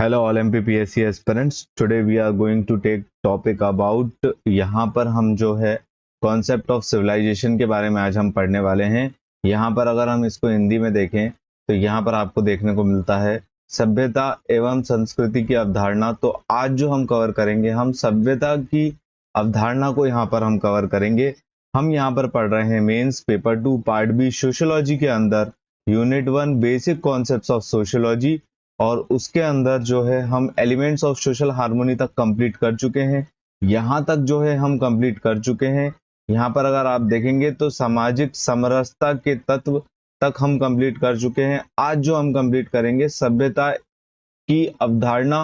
Hello all MPPSC aspirants. Today we are going to take topic about यहाँ पर हम जो है कॉन्सेप्ट ऑफ सिविलाइजेशन के बारे में आज हम पढ़ने वाले हैं। यहाँ पर अगर हम इसको हिंदी में देखें तो यहाँ पर आपको देखने को मिलता है सभ्यता एवं संस्कृति की अवधारणा। तो आज जो हम कवर करेंगे, हम सभ्यता की अवधारणा को यहाँ पर हम कवर करेंगे। हम यहाँ पर पढ़ रहे हैं mains paper 2 part B sociology के अंदर unit 1 basic concepts of sociology, और उसके अंदर जो है हम एलिमेंट्स ऑफ सोशल हार्मोनी तक कंप्लीट कर चुके हैं। यहाँ तक जो है हम कंप्लीट कर चुके हैं। यहाँ पर अगर आप देखेंगे तो सामाजिक समरसता के तत्व तक हम कंप्लीट कर चुके हैं। आज जो हम कंप्लीट करेंगे सभ्यता की अवधारणा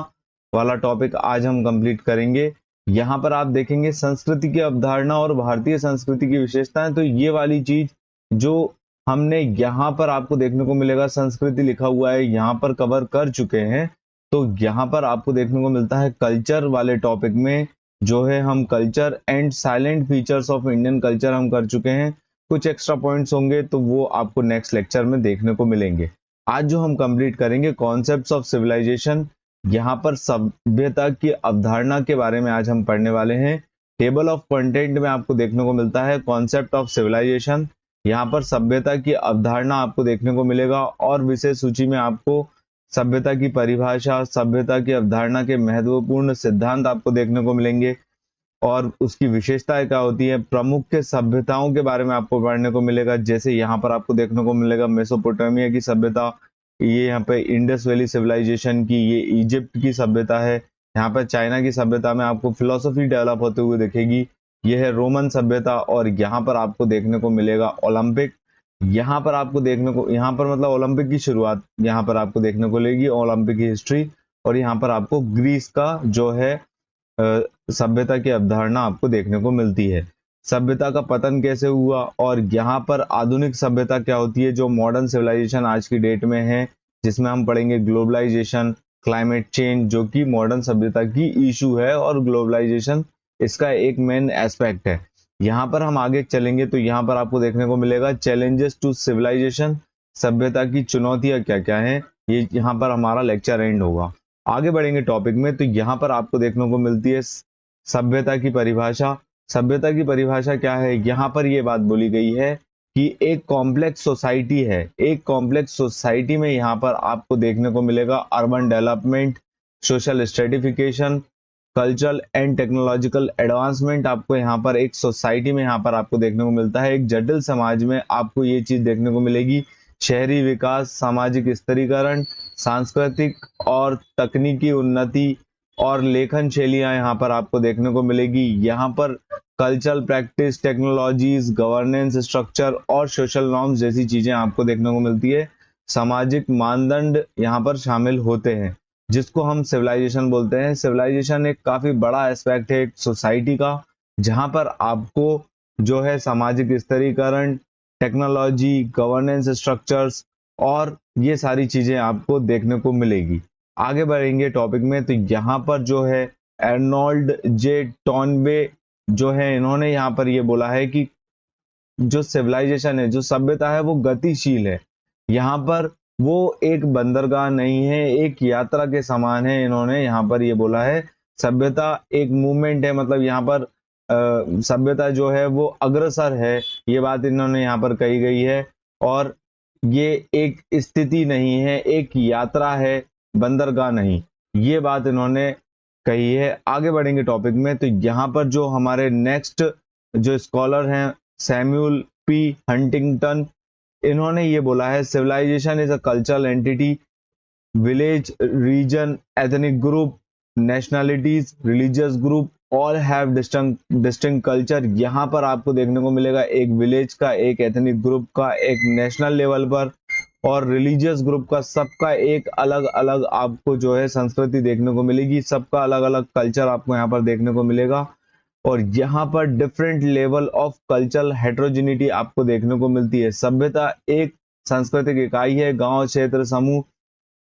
वाला टॉपिक आज हम कंप्लीट करेंगे। यहाँ पर आप देखेंगे संस्कृति की अवधारणा और भारतीय संस्कृति की विशेषताएं। तो ये वाली चीज जो हमने यहाँ पर आपको देखने को मिलेगा, संस्कृति लिखा हुआ है, यहाँ पर कवर कर चुके हैं। तो यहाँ पर आपको देखने को मिलता है कल्चर वाले टॉपिक में जो है हम culture and salient features of Indian culture हम कर चुके हैं। कुछ एक्स्ट्रा पॉइंट्स होंगे तो वो आपको नेक्स्ट लेक्चर में देखने को मिलेंगे। आज जो हम कंप्लीट करेंगे कॉन्सेप्ट्स ऑफ सिविलाइजेशन, यहाँ पर सभ्यता की अवधारणा के बारे में आज हम पढ़ने वाले हैं। टेबल ऑफ कंटेंट में आपको देखने को मिलता है कॉन्सेप्ट ऑफ सिविलाइजेशन, यहाँ पर सभ्यता की अवधारणा आपको देखने को मिलेगा, और विषय सूची में आपको सभ्यता की परिभाषा, सभ्यता की अवधारणा के महत्वपूर्ण सिद्धांत आपको देखने को मिलेंगे और उसकी विशेषताएं क्या होती है। प्रमुख सभ्यताओं के बारे में आपको पढ़ने को मिलेगा, जैसे यहाँ पर आपको देखने को मिलेगा मेसोपोटामिया की सभ्यता, ये यहाँ पे इंडस वैली सिविलाइजेशन की, ये इजिप्ट की सभ्यता है। यहाँ पर चाइना की सभ्यता में आपको फिलोसफी डेवलप होते हुए दिखेगी, यह है रोमन सभ्यता। और यहाँ पर आपको देखने को मिलेगा ओलंपिक, यहाँ पर आपको देखने को, यहाँ पर मतलब ओलंपिक की शुरुआत यहाँ पर आपको देखने को मिलेगी, ओलंपिक की हिस्ट्री। और यहाँ पर आपको ग्रीस का जो है सभ्यता की अवधारणा आपको देखने को मिलती है। सभ्यता का पतन कैसे हुआ, और यहाँ पर आधुनिक सभ्यता क्या होती है जो मॉडर्न सिविलाइजेशन आज की डेट में है, जिसमें हम पढ़ेंगे ग्लोबलाइजेशन, क्लाइमेट चेंज, जो कि मॉडर्न सभ्यता की इशू है और ग्लोबलाइजेशन इसका एक मेन एस्पेक्ट है। यहाँ पर हम आगे चलेंगे तो यहाँ पर आपको देखने को मिलेगा चैलेंजेस टू सिविलाइजेशन, सभ्यता की चुनौतियां क्या क्या हैं। ये यहाँ पर हमारा लेक्चर एंड होगा। आगे बढ़ेंगे टॉपिक में तो यहाँ पर आपको देखने को मिलती है सभ्यता की परिभाषा। सभ्यता की परिभाषा क्या है, यहाँ पर ये बात बोली गई है कि एक कॉम्प्लेक्स सोसाइटी है। एक कॉम्प्लेक्स सोसाइटी में यहाँ पर आपको देखने को मिलेगा urban development, social stratification, cultural and technological advancement. आपको यहाँ पर एक सोसाइटी में यहाँ पर आपको देखने को मिलता है। एक जटिल समाज में आपको ये चीज देखने को मिलेगी, शहरी विकास, सामाजिक स्तरीकरण, सांस्कृतिक और तकनीकी उन्नति और लेखन शैलियां यहाँ पर आपको देखने को मिलेगी। यहाँ पर cultural practice, technologies, governance structure और सोशल नॉर्म्स जैसी चीजें आपको देखने को मिलती है। सामाजिक मानदंड यहाँ पर शामिल होते हैं, जिसको हम सिविलाइजेशन बोलते हैं। सिविलाइजेशन एक काफी बड़ा एस्पेक्ट है एक सोसाइटी का, जहां पर आपको जो है सामाजिक स्तरीकरण, टेक्नोलॉजी, गवर्नेंस स्ट्रक्चर्स और ये सारी चीजें आपको देखने को मिलेगी। आगे बढ़ेंगे टॉपिक में तो यहाँ पर जो है अर्नोल्ड जे टॉनबे जो है, इन्होंने यहाँ पर ये बोला है कि जो सिविलाइजेशन है, जो सभ्यता है, वो गतिशील है। यहाँ पर वो एक बंदरगाह नहीं है, एक यात्रा के समान है। इन्होंने यहाँ पर ये बोला है सभ्यता एक मूवमेंट है, मतलब यहाँ पर सभ्यता जो है वो अग्रसर है, ये बात इन्होंने यहाँ पर कही गई है। और ये एक स्थिति नहीं है, एक यात्रा है, बंदरगाह नहीं, ये बात इन्होंने कही है। आगे बढ़ेंगे टॉपिक में तो यहाँ पर जो हमारे नेक्स्ट जो स्कॉलर हैं सैमुअल पी हंटिंगटन, इन्होंने ये बोला है civilisation is a cultural entity, village, region, ethnic group, nationalities, religious group all have distinct culture. यहाँ पर आपको देखने को मिलेगा एक विलेज का, एक एथनिक ग्रुप का, एक नेशनल लेवल पर और रिलीजियस ग्रुप का, सबका एक अलग अलग आपको जो है संस्कृति देखने को मिलेगी, सबका अलग अलग कल्चर आपको यहाँ पर देखने को मिलेगा। और यहाँ पर different level of cultural heterogeneity आपको देखने को मिलती है। सभ्यता एक सांस्कृतिक इकाई है, गांव, क्षेत्र, समूह,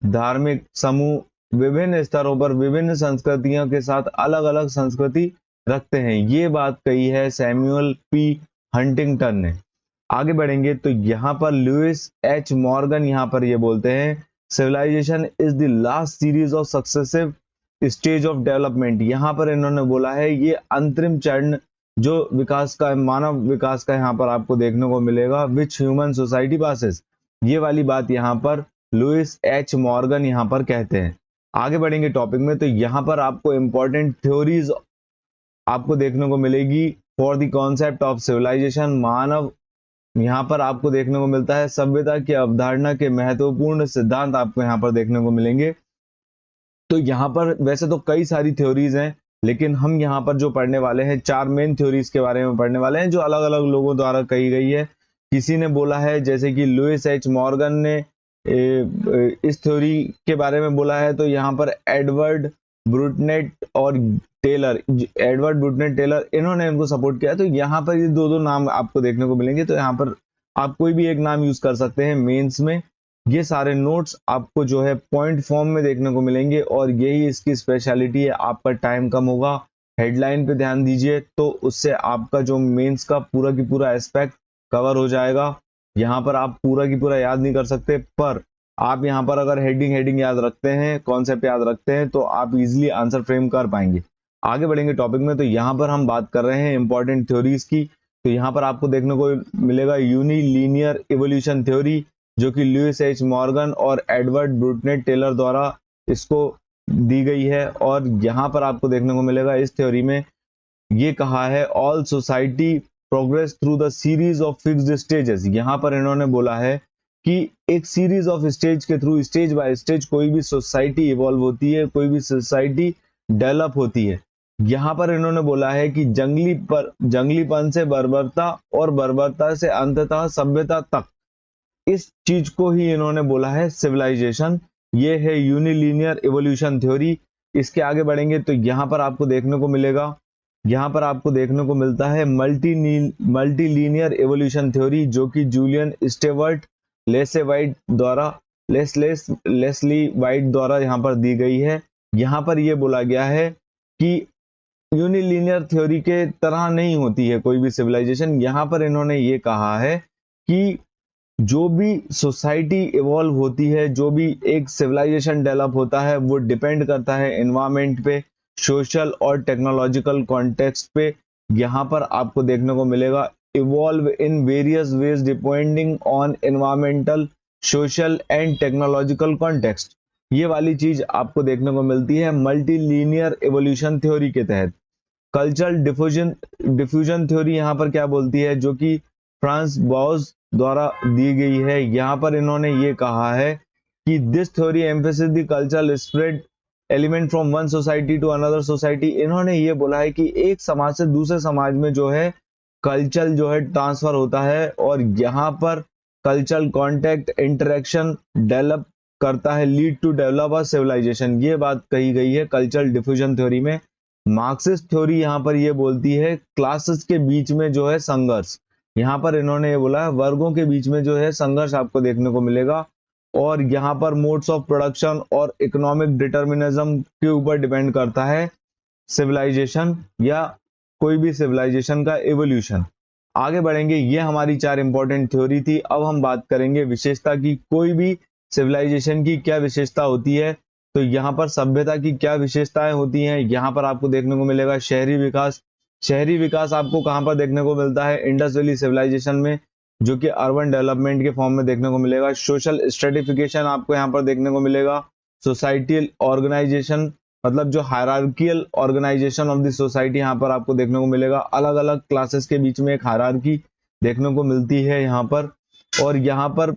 धार्मिक समूह विभिन्न स्तरों पर विभिन्न संस्कृतियों के साथ अलग अलग संस्कृति रखते हैं, ये बात कही है सैमुअल पी हंटिंगटन ने। आगे बढ़ेंगे तो यहाँ पर लुइस एच मॉर्गन यहाँ पर ये बोलते हैं civilisation is the last series of successive stage of development. यहाँ पर इन्होंने बोला है ये अंतरिम चरण जो विकास का, मानव विकास का यहाँ पर आपको देखने को मिलेगा, विच ह्यूमन सोसाइटी पासेस। ये वाली बात यहाँ पर लुइस एच मॉर्गन यहाँ पर कहते हैं। आगे बढ़ेंगे टॉपिक में, तो यहाँ पर आपको इंपॉर्टेंट थ्योरीज आपको देखने को मिलेगी for the concept of civilisation. मानव, यहाँ पर आपको देखने को मिलता है सभ्यता की अवधारणा के महत्वपूर्ण सिद्धांत आपको यहाँ पर देखने को मिलेंगे। तो यहाँ पर वैसे तो कई सारी थ्योरीज हैं, लेकिन हम यहाँ पर जो पढ़ने वाले हैं 4 मेन थ्योरीज के बारे में पढ़ने वाले हैं जो अलग अलग लोगों द्वारा कही गई है। किसी ने बोला है जैसे कि लुइस एच मॉर्गन ने इस थ्योरी के बारे में बोला है, तो यहाँ पर एडवर्ड ब्रूटनेट और टेलर, एडवर्ड ब्रूटनेट टेलर, इन्होंने इनको सपोर्ट किया। तो यहाँ पर ये दो नाम आपको देखने को मिलेंगे, तो यहाँ पर आप कोई भी एक नाम यूज कर सकते हैं मेंस में। ये सारे नोट्स आपको जो है पॉइंट फॉर्म में देखने को मिलेंगे और यही इसकी स्पेशलिटी है। आपका टाइम कम होगा, हेडलाइन पे ध्यान दीजिए, तो उससे आपका जो मेंस का पूरा की पूरा एस्पेक्ट कवर हो जाएगा। यहाँ पर आप पूरा की पूरा याद नहीं कर सकते, पर आप यहाँ पर अगर हेडिंग याद रखते हैं, कॉन्सेप्ट याद रखते हैं, तो आप इजिली आंसर फ्रेम कर पाएंगे। आगे बढ़ेंगे टॉपिक में, तो यहाँ पर हम बात कर रहे हैं इंपॉर्टेंट थ्योरीज की। तो यहाँ पर आपको देखने को मिलेगा यूनिलीनियर इवोल्यूशन थ्योरी, जो कि लुइस एच मॉर्गन और एडवर्ड ब्रूटनेट टेलर द्वारा इसको दी गई है। और यहाँ पर आपको देखने को मिलेगा इस थ्योरी में ये कहा है all society progress through the series of fixed stages. यहाँ पर इन्होंने बोला है कि एक सीरीज ऑफ स्टेज के थ्रू, स्टेज बाय स्टेज कोई भी सोसाइटी इवॉल्व होती है, कोई भी सोसाइटी डेवलप होती है। यहाँ पर इन्होंने बोला है कि जंगलीपन से बर्बरता और बर्बरता से अंततः सभ्यता तक, इस चीज को ही इन्होंने बोला है सिविलाइजेशन। ये है यूनिलीनियर इवोल्यूशन थ्योरी। इसके आगे बढ़ेंगे तो यहाँ पर आपको देखने को मिलेगा, यहाँ पर आपको देखने को मिलता है मल्टीलीनियर इवोल्यूशन थ्योरी, जो कि जूलियन स्टेवर्ट लेस्ली वाइट द्वारा यहाँ पर दी गई है। यहाँ पर ये बोला गया है कि यूनिलीनियर थ्योरी के तरह नहीं होती है कोई भी सिविलाइजेशन। यहाँ पर इन्होंने ये कहा है कि जो भी सोसाइटी इवॉल्व होती है, जो भी एक सिविलाइजेशन डेवलप होता है, वो डिपेंड करता है एनवायरमेंट पे, सोशल और टेक्नोलॉजिकल कॉन्टेक्स्ट पे। यहाँ पर आपको देखने को मिलेगा evolve in various ways depending on environmental, social and technological context. ये वाली चीज आपको देखने को मिलती है मल्टीलीनियर इवोल्यूशन थ्योरी के तहत। कल्चरल डिफ्यूजन थ्योरी यहाँ पर क्या बोलती है, जो कि फ्रांस बॉज द्वारा दी गई है। यहाँ पर इन्होंने ये कहा है कि this theory emphasis the cultural spread element from one society to another society. इन्होंने ये बोला है कि एक समाज से दूसरे समाज में जो है कल्चर जो है ट्रांसफर होता है, और यहाँ पर कल्चरल कॉन्टेक्ट इंटरेक्शन डेवलप करता है, lead to develop a civilisation. ये बात कही गई है कल्चरल डिफ्यूजन थ्योरी में। मार्क्सिस्ट थ्योरी यहाँ पर ये बोलती है क्लासेस के बीच में जो है संघर्ष। यहाँ पर इन्होंने ये बोला है वर्गों के बीच में जो है संघर्ष आपको देखने को मिलेगा, और यहाँ पर मोड्स ऑफ प्रोडक्शन और इकोनॉमिक डिटर्मिनिज्म के ऊपर डिपेंड करता है सिविलाइजेशन या कोई भी सिविलाइजेशन का एवोल्यूशन। आगे बढ़ेंगे, ये हमारी 4 इंपॉर्टेंट थ्योरी थी। अब हम बात करेंगे विशेषता की, कोई भी सिविलाइजेशन की क्या विशेषता होती है। तो यहाँ पर सभ्यता की क्या विशेषताएं होती हैं, यहाँ पर आपको देखने को मिलेगा शहरी विकास। शहरी विकास आपको कहाँ पर देखने को मिलता है, इंडस वैली सिविलाइजेशन में, जो कि अर्बन डेवलपमेंट के फॉर्म में देखने को मिलेगा। सोशल स्ट्रेटिफिकेशन आपको यहाँ पर देखने को मिलेगा। सोसाइटल ऑर्गेनाइजेशन, मतलब जो hierarchical organisation of the society, यहाँ पर आपको देखने को मिलेगा। अलग अलग क्लासेस के बीच में एक हायरार्की देखने को मिलती है यहाँ पर। और यहाँ पर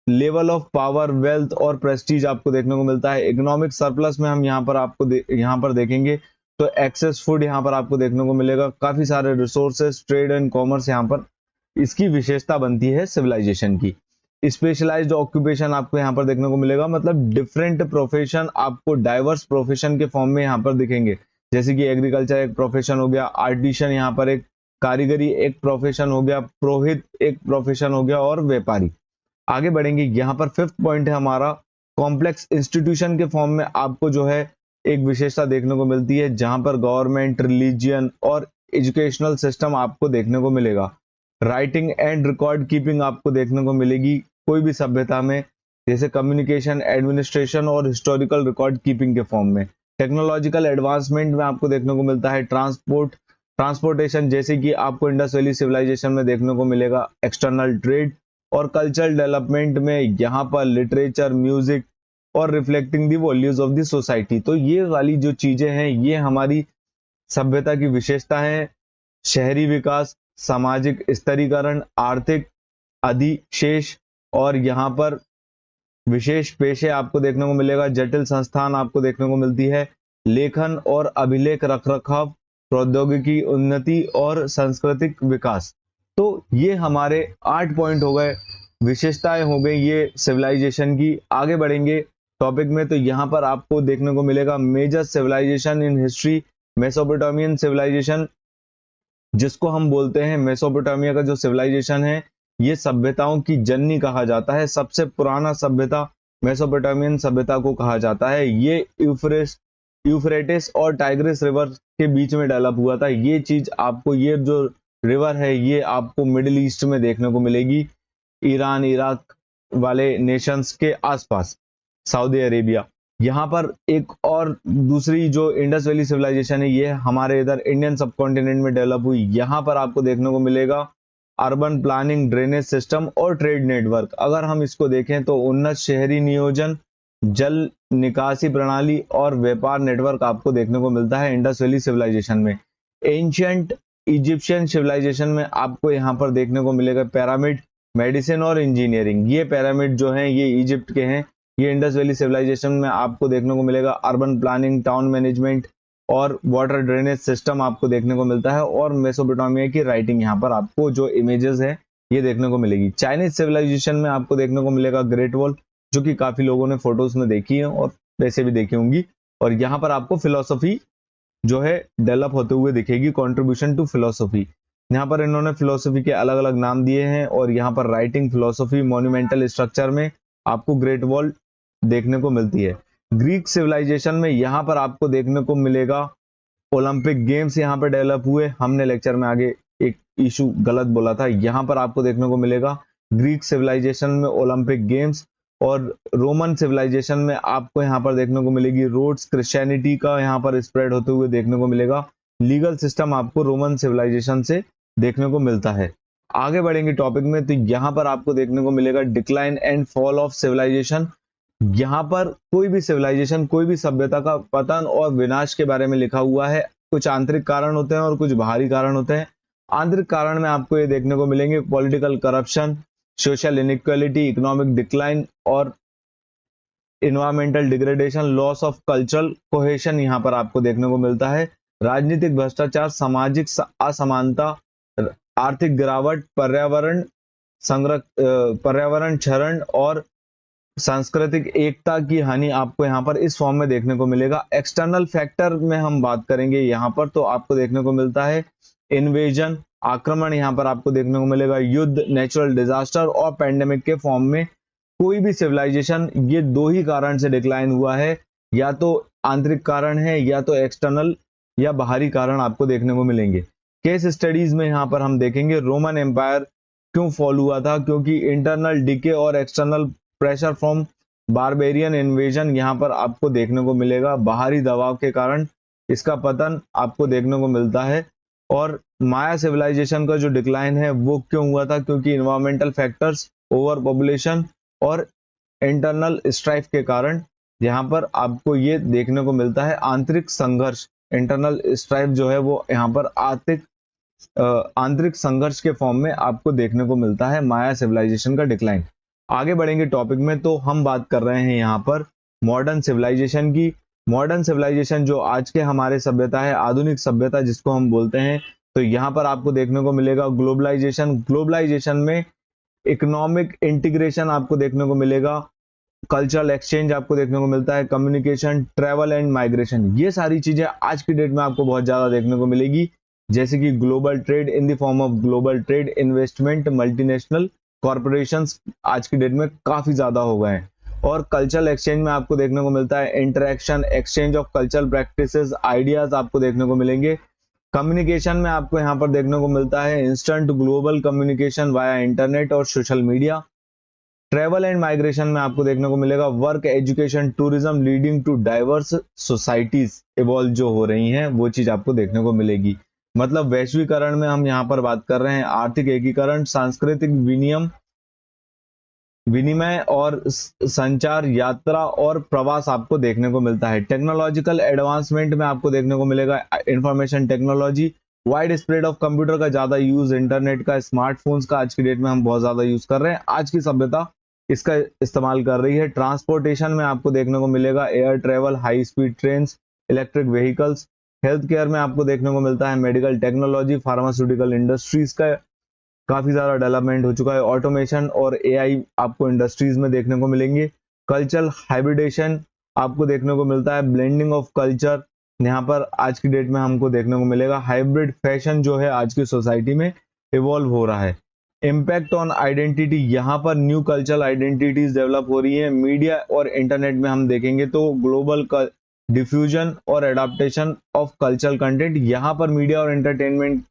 लेवल ऑफ पावर, वेल्थ और प्रेस्टीज आपको देखने को मिलता है। इकोनॉमिक सरप्लस में हम यहाँ पर आपको यहाँ पर देखेंगे तो एक्सेस फूड यहाँ पर आपको देखने को मिलेगा। काफी सारे रिसोर्सेस, ट्रेड एंड कॉमर्स यहाँ पर इसकी विशेषता बनती है सिविलाइजेशन की। स्पेशलाइज्ड ऑक्यूपेशन आपको यहाँ पर देखने को मिलेगा, मतलब डिफरेंट प्रोफेशन आपको डाइवर्स प्रोफेशन के फॉर्म में यहाँ पर दिखेंगे। जैसे कि एग्रीकल्चर एक प्रोफेशन हो गया, आर्टिशन यहाँ पर एक, कारीगरी एक प्रोफेशन हो गया, पुरोहित एक प्रोफेशन हो गया, और व्यापारी। आगे बढ़ेंगे, यहाँ पर 5th पॉइंट है हमारा, कॉम्प्लेक्स इंस्टीट्यूशन के फॉर्म में आपको जो है एक विशेषता देखने को मिलती है, जहां पर गवर्नमेंट, रिलीजियन और एजुकेशनल सिस्टम आपको देखने को मिलेगा। राइटिंग एंड रिकॉर्ड कीपिंग आपको देखने को मिलेगी कोई भी सभ्यता में। जैसे कम्युनिकेशन, एडमिनिस्ट्रेशन और हिस्टोरिकल रिकॉर्ड कीपिंग के फॉर्म में। टेक्नोलॉजिकल एडवांसमेंट में आपको देखने को मिलता है ट्रांसपोर्टेशन, जैसे कि आपको इंडस वैली सिविलाइजेशन में देखने को मिलेगा एक्सटर्नल ट्रेड। और कल्चरल डेवलपमेंट में यहाँ पर लिटरेचर, म्यूजिक और reflecting the values of the society. तो ये वाली जो चीजें हैं ये हमारी सभ्यता की विशेषता है। शहरी विकास, सामाजिक स्तरीकरण, आर्थिक अधिशेष और यहाँ पर विशेष पेशे आपको देखने को मिलेगा। जटिल संस्थान आपको देखने को मिलती है। लेखन और अभिलेख रखरखाव, प्रौद्योगिकी उन्नति और सांस्कृतिक विकास। तो ये हमारे 8 पॉइंट हो गए, विशेषताएं हो गई ये सिविलाइजेशन की। आगे बढ़ेंगे टॉपिक में, तो यहाँ पर आपको देखने को मिलेगा major civilisation in history. Mesopotamian civilisation, जिसको हम बोलते हैं मेसोपोटामिया का जो सिविलाइजेशन है, ये सभ्यताओं की जननी कहा जाता है। सबसे पुराना सभ्यता मेसोपोटामियन सभ्यता को कहा जाता है। ये यूफ्रेटिस और टाइग्रिस रिवर के बीच में डेवलप हुआ था। ये चीज आपको, ये जो रिवर है ये आपको मिडिल ईस्ट में देखने को मिलेगी, ईरान, इराक वाले नेशंस के आसपास, सऊदी अरेबिया। यहाँ पर एक और दूसरी जो इंडस वैली सिविलाइजेशन है ये हमारे इधर इंडियन सबकॉन्टिनेंट में डेवलप हुई। यहाँ पर आपको देखने को मिलेगा अर्बन प्लानिंग, ड्रेनेज सिस्टम और ट्रेड नेटवर्क। अगर हम इसको देखें तो उन्नत शहरी नियोजन, जल निकासी प्रणाली और व्यापार नेटवर्क आपको देखने को मिलता है इंडस वैली सिविलाइजेशन में। एंशियंट इजिप्शियन सिविलाइजेशन में आपको यहाँ पर देखने को मिलेगा पिरामिड, मेडिसिन और इंजीनियरिंग। ये पिरामिड जो हैं ये इजिप्ट के हैं। ये इंडस वैली सिविलाइजेशन में आपको देखने को मिलेगा अर्बन प्लानिंग, टाउन मैनेजमेंट और वाटर ड्रेनेज सिस्टम आपको देखने को मिलता है। और मेसोपोटामिया की राइटिंग यहाँ पर आपको जो इमेजेस है ये देखने को मिलेगी। चाइनीज सिविलाइजेशन में आपको देखने को मिलेगा ग्रेट वॉल, जो कि काफी लोगों ने फोटोज में देखी है और वैसे भी देखी होंगी। और यहाँ पर आपको फिलोसफी जो है डेवलप होते हुए दिखेगी, कंट्रीब्यूशन टू फिलोसफी। यहाँ पर इन्होंने फिलोसफी के अलग अलग नाम दिए हैं। और यहाँ पर राइटिंग, फिलोसफी, मॉन्यूमेंटल स्ट्रक्चर में आपको ग्रेट वॉल देखने को मिलती है। ग्रीक सिविलाइजेशन में यहाँ पर आपको देखने को मिलेगा ओलंपिक गेम्स यहाँ पर डेवलप हुए। हमने लेक्चर में आगे एक इशू गलत बोला था, यहाँ पर आपको देखने को मिलेगा ग्रीक सिविलाइजेशन में ओलंपिक गेम्स। और रोमन सिविलाइजेशन में आपको यहाँ पर देखने को मिलेगी रोड्स, क्रिश्चियनिटी का यहाँ पर स्प्रेड होते हुए देखने को मिलेगा। लीगल सिस्टम आपको रोमन सिविलाइजेशन से देखने को मिलता है। आगे बढ़ेंगे टॉपिक में, तो यहाँ पर आपको देखने को मिलेगा decline and fall of civilisation. यहाँ पर कोई भी सिविलाइजेशन, कोई भी सभ्यता का पतन और विनाश के बारे में लिखा हुआ है। कुछ आंतरिक कारण होते हैं और कुछ बाहरी कारण होते हैं। आंतरिक कारण में आपको ये देखने को मिलेंगे political corruption, social inequality, economic decline और environmental degradation, loss of cultural cohesion यहाँ पर आपको देखने को मिलता है। राजनीतिक भ्रष्टाचार, सामाजिक असमानता, आर्थिक गिरावट, पर्यावरण क्षरण और सांस्कृतिक एकता की हानि आपको यहाँ पर इस फॉर्म में देखने को मिलेगा। एक्सटर्नल फैक्टर में हम बात करेंगे यहाँ पर, तो आपको देखने को मिलता है इन्वेजन, आक्रमण यहाँ पर आपको देखने को मिलेगा, युद्ध, नेचुरल डिजास्टर और पैंडेमिक के फॉर्म में। कोई भी सिविलाइजेशन ये दो ही कारण से डिक्लाइन हुआ है, या तो आंतरिक कारण है या तो एक्सटर्नल या बाहरी कारण आपको देखने को मिलेंगे। केस स्टडीज में यहाँ पर हम देखेंगे रोमन एम्पायर क्यों फॉल हुआ था, क्योंकि इंटरनल डिके और external pressure from barbarian invasion यहाँ पर आपको देखने को मिलेगा। बाहरी दबाव के कारण इसका पतन आपको देखने को मिलता है। और माया सिविलाइजेशन का जो डिक्लाइन है वो क्यों हुआ था, क्योंकि इन्वायरमेंटल फैक्टर्स, ओवर पॉपुलेशन और इंटरनल स्ट्राइफ के कारण यहाँ पर आपको ये देखने को मिलता है आंतरिक संघर्ष। इंटरनल स्ट्राइफ जो है वो यहाँ पर आंतरिक संघर्ष के फॉर्म में आपको देखने को मिलता है माया सिविलाइजेशन का डिक्लाइन। आगे बढ़ेंगे टॉपिक में, तो हम बात कर रहे हैं यहाँ पर मॉडर्न सिविलाइजेशन की। मॉडर्न सिविलाइजेशन जो आज के हमारे सभ्यता है, आधुनिक सभ्यता जिसको हम बोलते हैं, तो यहाँ पर आपको देखने को मिलेगा ग्लोबलाइजेशन। ग्लोबलाइजेशन में इकोनॉमिक इंटीग्रेशन आपको देखने को मिलेगा, कल्चरल एक्सचेंज आपको देखने को मिलता है, कम्युनिकेशन, ट्रैवल एंड माइग्रेशन। ये सारी चीजें आज की डेट में आपको बहुत ज्यादा देखने को मिलेगी, जैसे कि global trade in the form of global trade, investment, multinational corporations आज की डेट में काफी ज्यादा हो गए हैं। और कल्चरल एक्सचेंज में आपको देखने को मिलता है interaction, exchange of cultural practices, ideas आपको देखने को मिलेंगे। कम्युनिकेशन में आपको यहाँ पर देखने को मिलता है instant global communication via internet और social media. Travel and migration में आपको देखने को मिलेगा work, education, tourism leading to diverse societies evolve जो हो रही हैं वो चीज आपको देखने को मिलेगी। मतलब वैश्वीकरण में हम यहाँ पर बात कर रहे हैं आर्थिक एकीकरण, सांस्कृतिक विनिमय और संचार, यात्रा और प्रवास आपको देखने को मिलता है। टेक्नोलॉजिकल एडवांसमेंट में आपको देखने को मिलेगा information technology, wide spread of computer का ज्यादा यूज, इंटरनेट का, स्मार्टफोन्स का आज की डेट में हम बहुत ज्यादा यूज कर रहे हैं, आज की सभ्यता इसका इस्तेमाल कर रही है। ट्रांसपोर्टेशन में आपको देखने को मिलेगा air travel, high speed train, electric vehicles. Health care में आपको देखने को मिलता है मेडिकल टेक्नोलॉजी, फार्मास्यूटिकल इंडस्ट्रीज का काफी ज्यादा डेवलपमेंट हो चुका है। ऑटोमेशन और एआई आपको इंडस्ट्रीज में देखने को मिलेंगे। कल्चरल हाइब्रिडेशन आपको देखने को मिलता है, ब्लेंडिंग ऑफ कल्चर यहाँ पर आज की डेट में हमको देखने को मिलेगा। हाइब्रिड फैशन जो है आज की सोसाइटी में इवॉल्व हो रहा है। इम्पैक्ट ऑन आइडेंटिटी, यहाँ पर न्यू कल्चरल आइडेंटिटीज डेवलप हो रही है। मीडिया और इंटरनेट में हम देखेंगे तो ग्लोबल डिफ्यूजन और एडाप्टेशन ऑफ कल्चरल कंटेंट, यहाँ पर मीडिया और एंटरटेनमेंट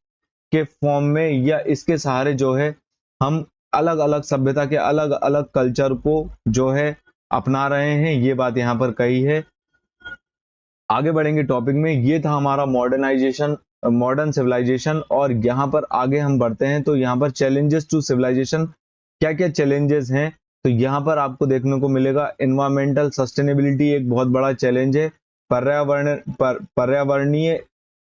के फॉर्म में या इसके सहारे जो है हम अलग अलग सभ्यता के अलग अलग कल्चर को जो है अपना रहे हैं, ये बात यहाँ पर कही है। आगे बढ़ेंगे टॉपिक में, ये था हमारा मॉडर्नाइजेशन, मॉडर्न सिविलाइजेशन, और यहाँ पर आगे हम बढ़ते हैं तो यहाँ पर चैलेंजेस टू सिविलाइजेशन, क्या क्या चैलेंजेस हैं तो यहाँ पर आपको देखने को मिलेगा एनवायरमेंटल सस्टेनेबिलिटी एक बहुत बड़ा चैलेंज है। पर्यावरणीय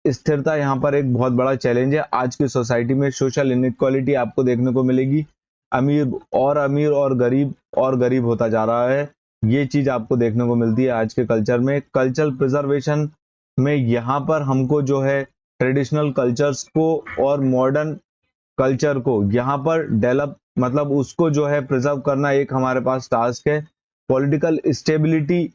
स्थिरता यहाँ पर एक बहुत बड़ा चैलेंज है आज की सोसाइटी में। सोशल इनइक्वालिटी आपको देखने को मिलेगी, अमीर और गरीब होता जा रहा है, ये चीज आपको देखने को मिलती है आज के कल्चर में। कल्चरल प्रिजर्वेशन में यहाँ पर हमको जो है ट्रेडिशनल कल्चर्स को और मॉडर्न कल्चर को यहाँ पर डेवलप मतलब उसको जो है प्रिजर्व करना एक हमारे पास टास्क है। पॉलिटिकल स्टेबिलिटी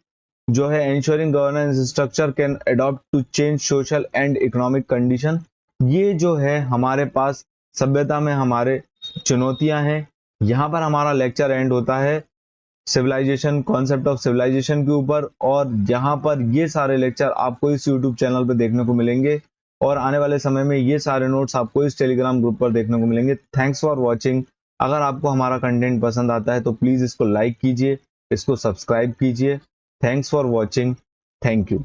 जो है ensuring governance structure can adopt to change social and economic condition, ये जो है हमारे पास सभ्यता में हमारे चुनौतियां हैं। यहाँ पर हमारा लेक्चर एंड होता है सिविलाइजेशन, कॉन्सेप्ट ऑफ सिविलाइजेशन के ऊपर, और यहाँ पर ये सारे लेक्चर आपको इस यूट्यूब चैनल पर देखने को मिलेंगे और आने वाले समय में ये सारे नोट्स आपको इस टेलीग्राम ग्रुप पर देखने को मिलेंगे। Thanks for watching. अगर आपको हमारा कंटेंट पसंद आता है तो प्लीज इसको लाइक कीजिए, इसको सब्सक्राइब कीजिए। Thanks for watching, thank you.